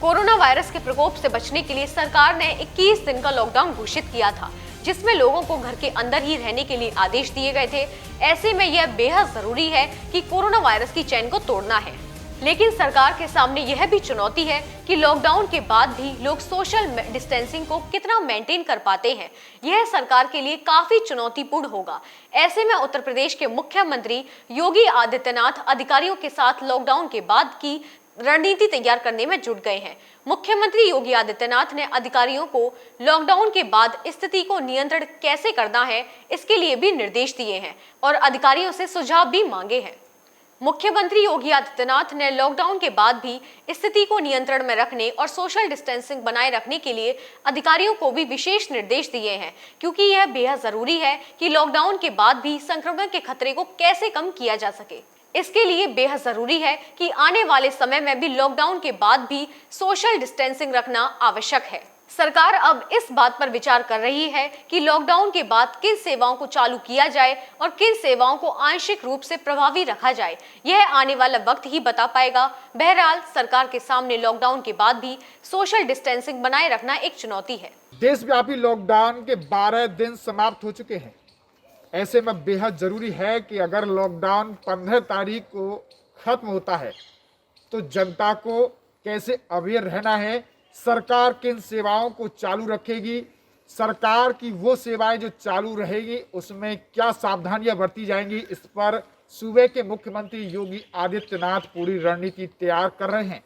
Corona virus के प्रकोप से बचने के लिए सरकार ने 21 दिन का लॉकडाउन घोषित किया था, जिसमें लोगों को घर के अंदर ही रहने के लिए आदेश दिए गए थे। ऐसे में यह बेहद जरूरी है कि कोरोना वायरस की चेन को तोड़ना है। लेकिन सरकार के सामने यह भी चुनौती है कि लॉकडाउन के बाद भी लोग सोशल डिस्टेंसिंग को कितना मेंटेन कर पाते हैं। यह सरकार के लिए काफी चुनौतीपूर्ण होगा। ऐसे में उत्तर प्रदेश के मुख्यमंत्री योगी आदित्यनाथ अधिकारियों के साथ लॉकडाउन के बाद की रणनीति तैयार करने में जुट गए हैं। मुख्यमंत्री योगी आदित्यनाथ ने अधिकारियों को लॉकडाउन के बाद स्थिति को नियंत्रण कैसे करना है, इसके लिए भी निर्देश दिए हैं और अधिकारियों से सुझाव भी मांगे हैं। मुख्यमंत्री योगी आदित्यनाथ ने लॉकडाउन के बाद भी स्थिति को नियंत्रण में रखने और सोशल डिस्टेंसिंग बनाए रखने के लिए अधिकारियों को भी विशेष निर्देश दिए हैं, क्योंकि यह बेहद जरूरी है कि लॉकडाउन के बाद भी संक्रमण के खतरे को कैसे कम किया जा सके। इसके लिए बेहद जरूरी है कि आने वाले समय में भी लॉकडाउन के बाद भी सोशल डिस्टेंसिंग रखना आवश्यक है। सरकार अब इस बात पर विचार कर रही है कि लॉकडाउन के बाद किन सेवाओं को चालू किया जाए और किन सेवाओं को आंशिक रूप से प्रभावी रखा जाए। यह आने वाला वक्त ही बता पाएगा। बहरहाल सरकार के सामने लॉकडाउन के बाद भी सोशल डिस्टेंसिंग बनाए रखना एक चुनौती है। देशव्यापी लॉकडाउन के 12 दिन समाप्त हो चुके हैं। ऐसे में बेहद जरूरी है कि अगर लॉकडाउन 15 तारीख को खत्म होता है तो जनता को कैसे अवेयर रहना है, सरकार किन सेवाओं को चालू रखेगी, सरकार की वो सेवाएं जो चालू रहेगी उसमें क्या सावधानियां बरती जाएंगी, इस पर सूबे के मुख्यमंत्री योगी आदित्यनाथ पूरी रणनीति तैयार कर रहे हैं।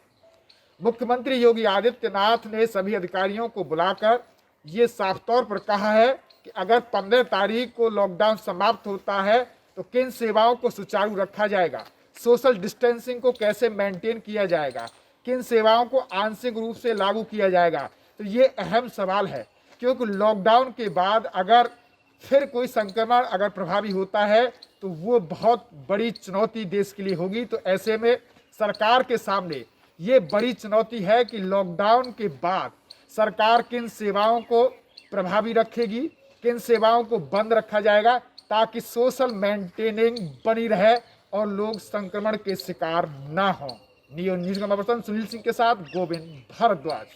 मुख्यमंत्री योगी आदित्यनाथ ने सभी अधिकारियों को बुलाकर ये साफ तौर पर कहा है कि अगर 15 तारीख को लॉकडाउन समाप्त होता है तो किन सेवाओं को सुचारू रखा जाएगा, सोशल डिस्टेंसिंग को कैसे मेंटेन किया जाएगा, किन सेवाओं को आंशिक रूप से लागू किया जाएगा। तो ये अहम सवाल है, क्योंकि लॉकडाउन के बाद अगर फिर कोई संक्रमण अगर प्रभावी होता है तो वो बहुत बड़ी चुनौती देश के लिए होगी। तो ऐसे में सरकार के सामने ये बड़ी चुनौती है कि लॉकडाउन के बाद सरकार किन सेवाओं को प्रभावी रखेगी, किन सेवाओं को बंद रखा जाएगा, ताकि सोशल मेंटेनिंग बनी रहे और लोग संक्रमण के शिकार ना हों। न्यूज़ का पर्सन सुनील सिंह के साथ गोविंद भारद्वाज।